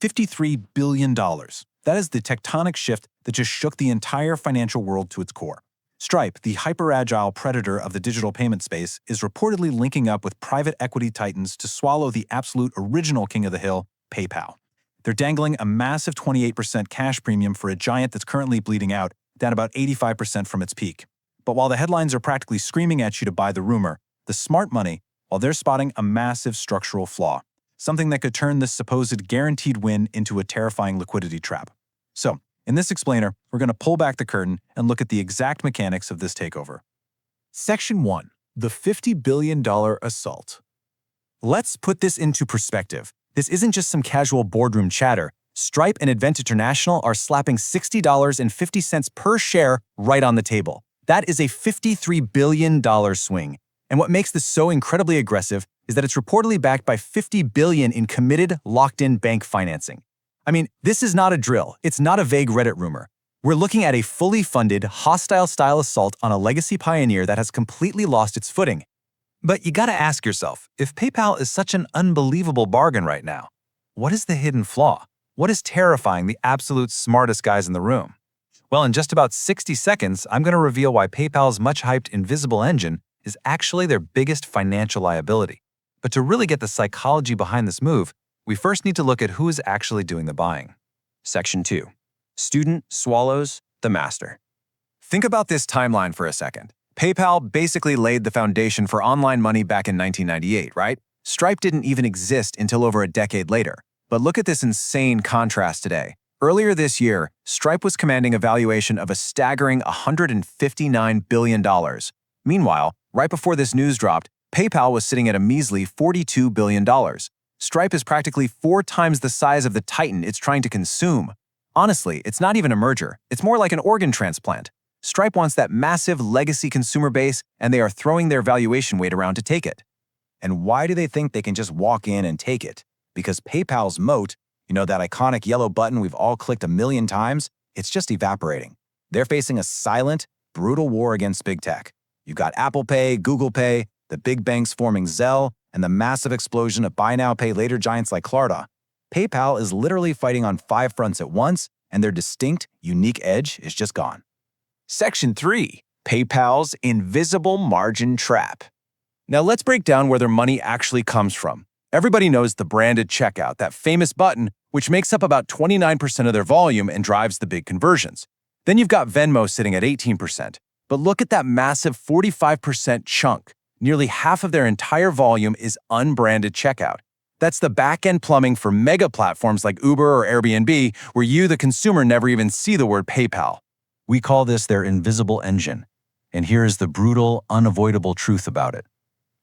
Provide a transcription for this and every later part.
$53 billion. That is the tectonic shift that just shook the entire financial world to its core. Stripe, the hyper-agile predator of the digital payment space, is reportedly linking up with private equity titans to swallow the absolute original king of the hill, PayPal. They're dangling a massive 28% cash premium for a giant that's currently bleeding out, down about 85% from its peak. But while the headlines are practically screaming at you to buy the rumor, the smart money, while they're spotting a massive structural flaw, something that could turn this supposed guaranteed win into a terrifying liquidity trap. So, in this explainer, we're going to pull back the curtain and look at the exact mechanics of this takeover. Section 1. The $50 billion assault. Let's put this into perspective. This isn't just some casual boardroom chatter. Stripe and Advent International are slapping $60.50 per share right on the table. That is a $53 billion swing. And what makes this so incredibly aggressive is that it's reportedly backed by $50 billion in committed, locked-in bank financing. I mean, this is not a drill. It's not a vague Reddit rumor. We're looking at a fully funded, hostile-style assault on a legacy pioneer that has completely lost its footing. But you gotta ask yourself, if PayPal is such an unbelievable bargain right now, what is the hidden flaw? What is terrifying the absolute smartest guys in the room? Well, in just about 60 seconds, I'm gonna reveal why PayPal's much-hyped invisible engine is actually their biggest financial liability. But to really get the psychology behind this move, we first need to look at who is actually doing the buying. Section 2. Student swallows the master. Think about this timeline for a second. PayPal basically laid the foundation for online money back in 1998, right? Stripe didn't even exist until over a decade later. But look at this insane contrast today. Earlier this year, Stripe was commanding a valuation of a staggering $159 billion. Meanwhile, right before this news dropped, PayPal was sitting at a measly $42 billion. Stripe is practically 4 times the size of the titan it's trying to consume. Honestly, it's not even a merger. It's more like an organ transplant. Stripe wants that massive legacy consumer base, and they are throwing their valuation weight around to take it. And why do they think they can just walk in and take it? Because PayPal's moat, that iconic yellow button we've all clicked a million times, it's just evaporating. They're facing a silent, brutal war against big tech. You've got Apple Pay, Google Pay, the big banks forming Zelle, and the massive explosion of buy now, pay later giants like Klarna. PayPal is literally fighting on 5 fronts at once, and their distinct, unique edge is just gone. Section 3. PayPal's invisible margin trap. Now let's break down where their money actually comes from. Everybody knows the branded checkout, that famous button, which makes up about 29% of their volume and drives the big conversions. Then you've got Venmo sitting at 18%. But look at that massive 45% chunk. Nearly half of their entire volume is unbranded checkout. That's the back-end plumbing for mega platforms like Uber or Airbnb, where you, the consumer, never even see the word PayPal. We call this their invisible engine. And here is the brutal, unavoidable truth about it.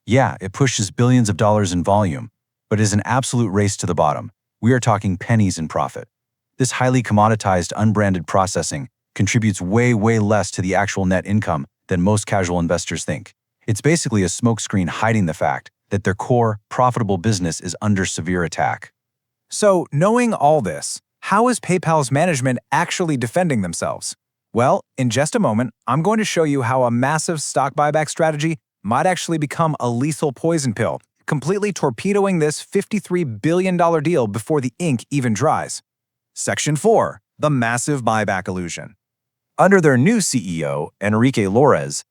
Yeah, it pushes billions of dollars in volume, but it is an absolute race to the bottom. We are talking pennies in profit. This highly commoditized, unbranded processing contributes way less to the actual net income than most casual investors think. It's basically a smokescreen hiding the fact that their core, profitable business is under severe attack. So, knowing all this, how is PayPal's management actually defending themselves? Well, in just a moment, I'm going to show you how a massive stock buyback strategy might actually become a lethal poison pill, completely torpedoing this $53 billion deal before the ink even dries. Section 4. The massive buyback illusion. Under their new CEO, Enrique Lores,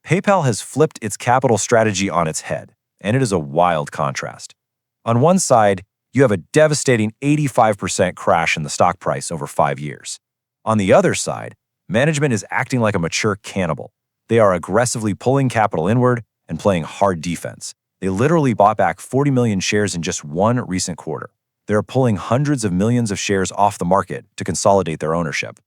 PayPal has flipped its capital strategy on its head, and it is a wild contrast. On one side, you have a devastating 85% crash in the stock price over 5 years. On the other side, management is acting like a mature cannibal. They are aggressively pulling capital inward and playing hard defense. They literally bought back 40 million shares in just one recent quarter. They are pulling hundreds of millions of shares off the market to consolidate their ownership.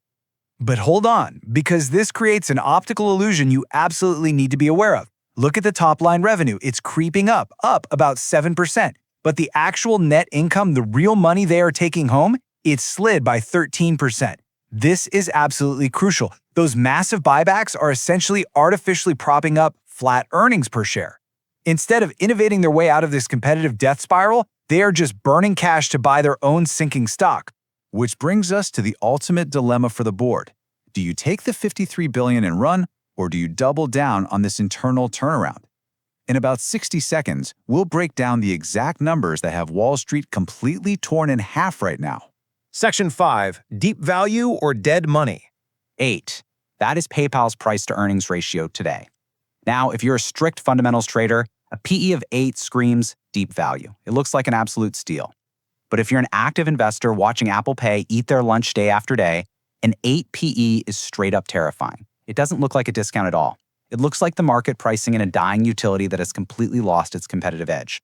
But hold on, because this creates an optical illusion you absolutely need to be aware of. Look at the top-line revenue. It's creeping up about 7%. But the actual net income, the real money they are taking home, it slid by 13%. This is absolutely crucial. Those massive buybacks are essentially artificially propping up flat earnings per share. Instead of innovating their way out of this competitive death spiral, they are just burning cash to buy their own sinking stock. Which brings us to the ultimate dilemma for the board. Do you take the $53 billion and run, or do you double down on this internal turnaround? In about 60 seconds, we'll break down the exact numbers that have Wall Street completely torn in half right now. Section 5. Deep value or dead money. 8. That is PayPal's price-to-earnings ratio today. Now, if you're a strict fundamentals trader, a PE of 8 screams deep value. It looks like an absolute steal. But if you're an active investor watching Apple Pay eat their lunch day after day, an 8 PE is straight up terrifying. It doesn't look like a discount at all. It looks like the market pricing in a dying utility that has completely lost its competitive edge.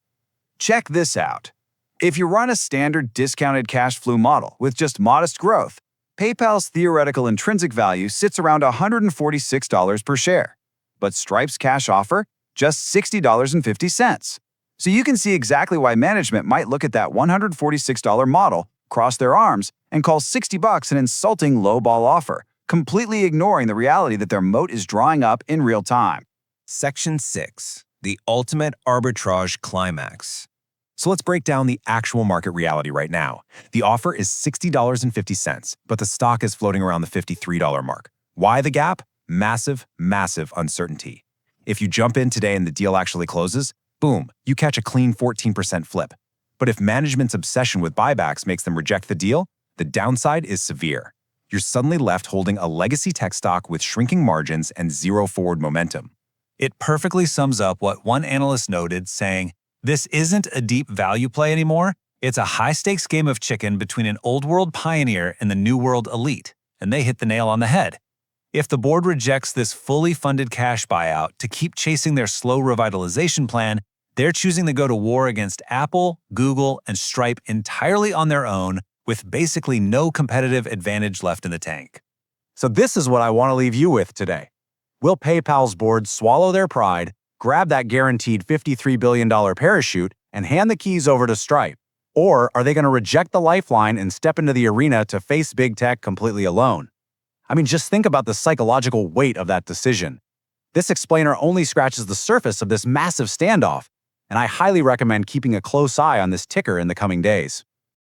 Check this out. If you run a standard discounted cash flow model with just modest growth, PayPal's theoretical intrinsic value sits around $146 per share, but Stripe's cash offer, just $60.50. So you can see exactly why management might look at that $146 model, cross their arms, and call $60 an insulting lowball offer, completely ignoring the reality that their moat is drawing up in real time. Section 6. The ultimate arbitrage climax. So let's break down the actual market reality right now. The offer is $60.50, but the stock is floating around the $53 mark. Why the gap? Massive, massive uncertainty. If you jump in today and the deal actually closes, boom, you catch a clean 14% flip. But if management's obsession with buybacks makes them reject the deal, the downside is severe. You're suddenly left holding a legacy tech stock with shrinking margins and zero forward momentum. It perfectly sums up what one analyst noted, saying, "This isn't a deep value play anymore. It's a high-stakes game of chicken between an old-world pioneer and the new-world elite." And they hit the nail on the head. If the board rejects this fully funded cash buyout to keep chasing their slow revitalization plan, they're choosing to go to war against Apple, Google, and Stripe entirely on their own, with basically no competitive advantage left in the tank. So this is what I want to leave you with today. Will PayPal's board swallow their pride, grab that guaranteed $53 billion parachute, and hand the keys over to Stripe? Or are they going to reject the lifeline and step into the arena to face big tech completely alone? I mean, just think about the psychological weight of that decision. This explainer only scratches the surface of this massive standoff, and I highly recommend keeping a close eye on this ticker in the coming days.